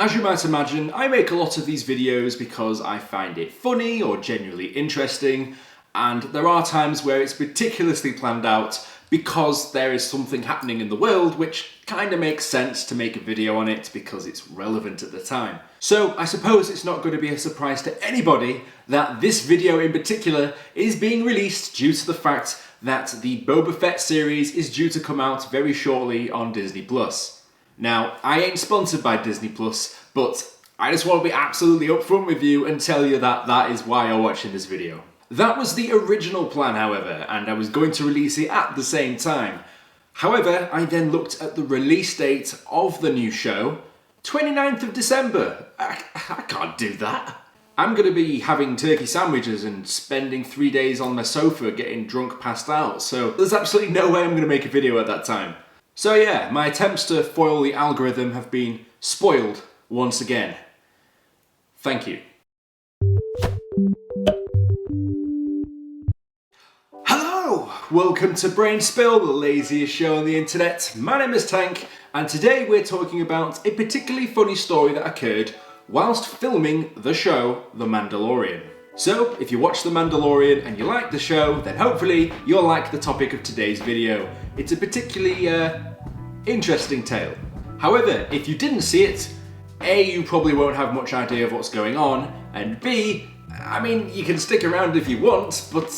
As you might imagine, I make a lot of these videos because I find it funny or genuinely interesting, and there are times where it's meticulously planned out because there is something happening in the world which kind of makes sense to make a video on it because it's relevant at the time. So I suppose it's not going to be a surprise to anybody that this video in particular is being released due to the fact that the Boba Fett series is due to come out very shortly on Disney+. Now, I ain't sponsored by Disney+, but I just want to be absolutely upfront with you and tell you that that is why you're watching this video. That was the original plan, however, and I was going to release it at the same time. However, I then looked at the release date of the new show, 29th of December. I can't do that. I'm going to be having turkey sandwiches and spending 3 days on my sofa getting drunk passed out, so there's absolutely no way I'm going to make a video at that time. So yeah, my attempts to foil the algorithm have been spoiled once again. Thank you. Hello! Welcome to Brain Spill, the laziest show on the internet. My name is Tank, and today we're talking about a particularly funny story that occurred whilst filming the show The Mandalorian. So, if you watch The Mandalorian and you like the show, then hopefully you'll like the topic of today's video. It's a particularly interesting tale. However, if you didn't see it, A, you probably won't have much idea of what's going on, and B, I mean, you can stick around if you want, but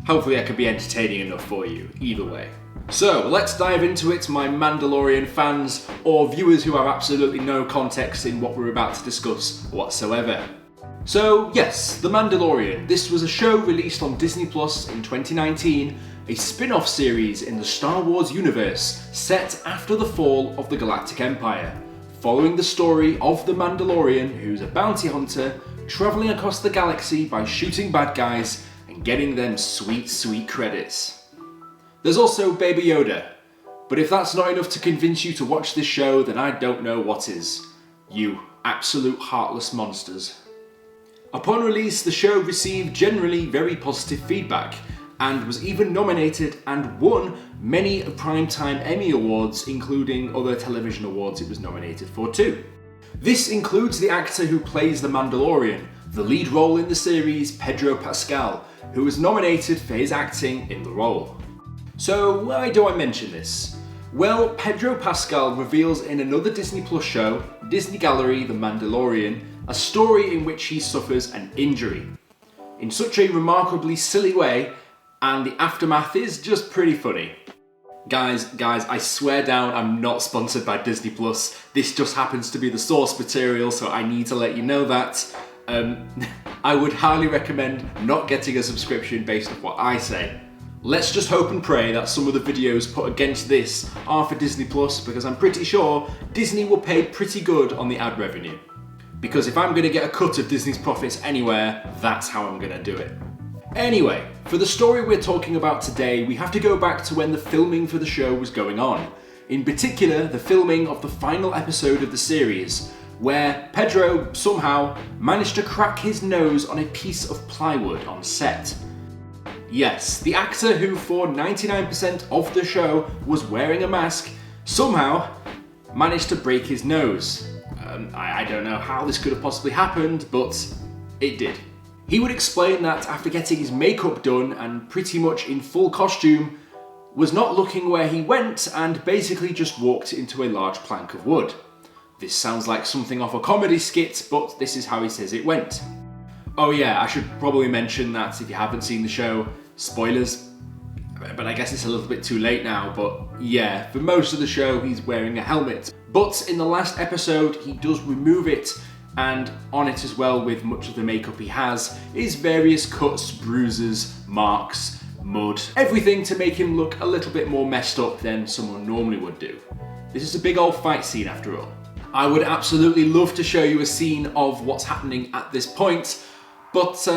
hopefully I can be entertaining enough for you, either way. So, let's dive into it, my Mandalorian fans, or viewers who have absolutely no context in what we're about to discuss whatsoever. So, yes, The Mandalorian. This was a show released on Disney Plus in 2019, a spin-off series in the Star Wars universe set after the fall of the Galactic Empire, following the story of the Mandalorian, who's a bounty hunter, travelling across the galaxy by shooting bad guys and getting them sweet, sweet credits. There's also Baby Yoda, but if that's not enough to convince you to watch this show, then I don't know what is. You absolute heartless monsters. Upon release, the show received generally very positive feedback, and was even nominated and won many Primetime Emmy Awards, including other television awards it was nominated for too. This includes the actor who plays the Mandalorian, the lead role in the series, Pedro Pascal, who was nominated for his acting in the role. So why do I mention this? Well, Pedro Pascal reveals in another Disney Plus show, Disney Gallery The Mandalorian, a story in which he suffers an injury. In such a remarkably silly way, and the aftermath is just pretty funny. Guys, I swear down I'm not sponsored by Disney Plus. This just happens to be the source material, so I need to let you know that. I would highly recommend not getting a subscription based on what I say. Let's just hope and pray that some of the videos put against this are for Disney Plus, because I'm pretty sure Disney will pay pretty good on the ad revenue. Because if I'm going to get a cut of Disney's profits anywhere, that's how I'm going to do it. Anyway, for the story we're talking about today, we have to go back to when the filming for the show was going on. In particular, the filming of the final episode of the series, where Pedro somehow managed to crack his nose on a piece of plywood on set. Yes, the actor who for 99% of the show was wearing a mask somehow managed to break his nose. I don't know how this could have possibly happened, but it did. He would explain that after getting his makeup done and pretty much in full costume, was not looking where he went and basically just walked into a large plank of wood. This sounds like something off a comedy skit, but this is how he says it went. Oh yeah, I should probably mention that if you haven't seen the show, spoilers, but I guess it's a little bit too late now, but yeah, for most of the show he's wearing a helmet. But in the last episode he does remove it, and on it as well, with much of the makeup he has, is various cuts, bruises, marks, mud, everything to make him look a little bit more messed up than someone normally would do. This is a big old fight scene after all. I would absolutely love to show you a scene of what's happening at this point, but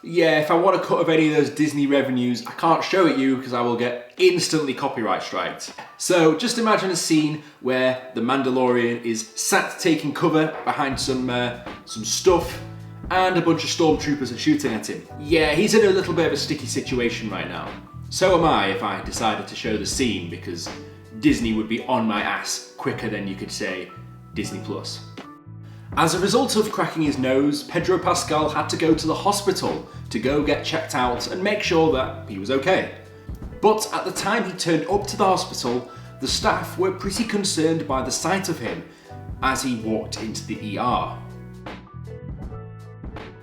yeah, if I want a cut of any of those Disney revenues, I can't show it you because I will get instantly copyright striked. So just imagine a scene where the Mandalorian is sat taking cover behind some stuff and a bunch of stormtroopers are shooting at him. Yeah, he's in a little bit of a sticky situation right now. So am I if I decided to show the scene, because Disney would be on my ass quicker than you could say Disney+. As a result of cracking his nose, Pedro Pascal had to go to the hospital to go get checked out and make sure that he was okay. But at the time he turned up to the hospital, the staff were pretty concerned by the sight of him as he walked into the ER.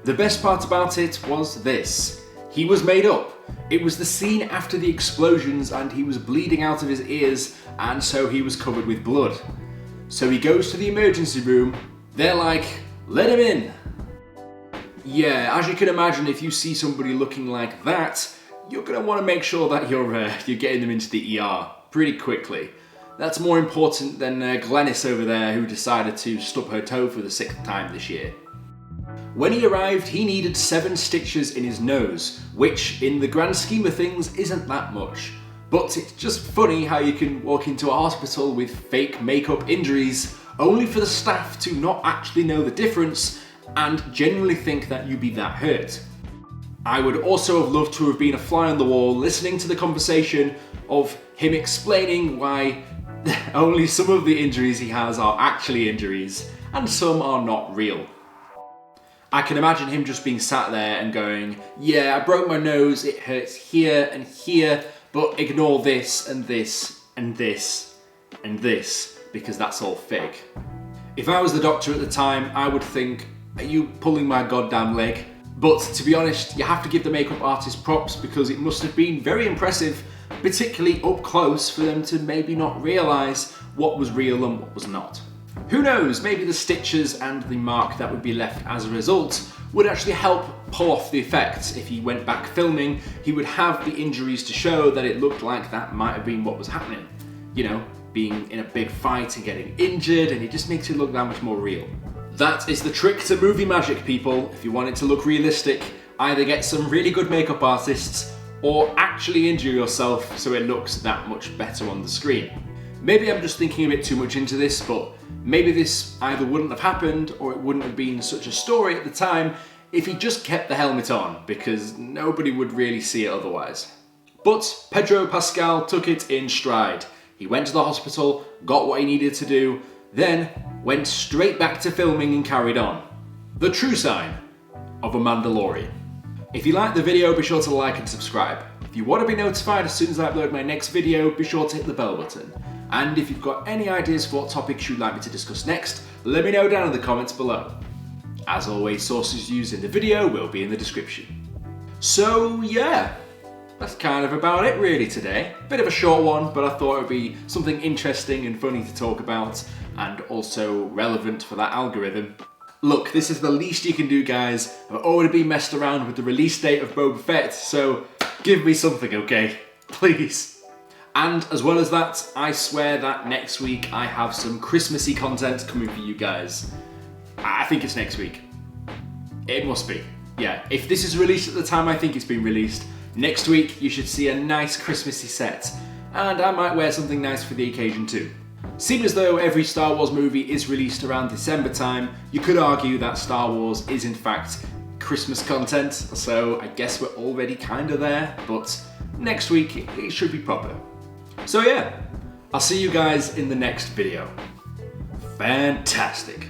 The best part about it was this: he was made up. It was the scene after the explosions and he was bleeding out of his ears, and so he was covered with blood. So he goes to the emergency room. They're like, let him in. Yeah, as you can imagine, if you see somebody looking like that, you're going to want to make sure that you're getting them into the ER pretty quickly. That's more important than Glennis over there, who decided to stub her toe for the 6th time this year. When he arrived, he needed 7 stitches in his nose, which in the grand scheme of things isn't that much. But it's just funny how you can walk into a hospital with fake makeup injuries only for the staff to not actually know the difference and genuinely think that you'd be that hurt. I would also have loved to have been a fly on the wall listening to the conversation of him explaining why only some of the injuries he has are actually injuries and some are not real. I can imagine him just being sat there and going, yeah, I broke my nose, it hurts here and here, but ignore this and this and this and this, because that's all fake. If I was the doctor at the time, I would think, are you pulling my goddamn leg? But to be honest, you have to give the makeup artist props, because it must have been very impressive, particularly up close, for them to maybe not realise what was real and what was not. Who knows, maybe the stitches and the mark that would be left as a result would actually help pull off the effect. If he went back filming, he would have the injuries to show that it looked like that might have been what was happening. You know, being in a big fight and getting injured, and it just makes it look that much more real. That is the trick to movie magic, people. If you want it to look realistic, either get some really good makeup artists or actually injure yourself so it looks that much better on the screen. Maybe I'm just thinking a bit too much into this, but maybe this either wouldn't have happened or it wouldn't have been such a story at the time if he just kept the helmet on, because nobody would really see it otherwise. But Pedro Pascal took it in stride. He went to the hospital, got what he needed to do, then went straight back to filming and carried on. The true sign of a Mandalorian. If you liked the video, be sure to like and subscribe. If you want to be notified as soon as I upload my next video, be sure to hit the bell button. And if you've got any ideas for what topics you'd like me to discuss next, let me know down in the comments below. As always, sources used in the video will be in the description. So yeah, that's kind of about it really today. Bit of a short one, but I thought it would be something interesting and funny to talk about, and also relevant for that algorithm. Look, this is the least you can do, guys. I've already been messed around with the release date of Boba Fett, so give me something, okay? Please. And as well as that, I swear that next week I have some Christmassy content coming for you guys. I think it's next week. It must be. Yeah, if this is released at the time I think it's been released, next week you should see a nice Christmassy set. And I might wear something nice for the occasion too. Seeing as though every Star Wars movie is released around December time, you could argue that Star Wars is in fact Christmas content, so I guess we're already kinda there, but next week it should be proper. So yeah, I'll see you guys in the next video. Fantastic.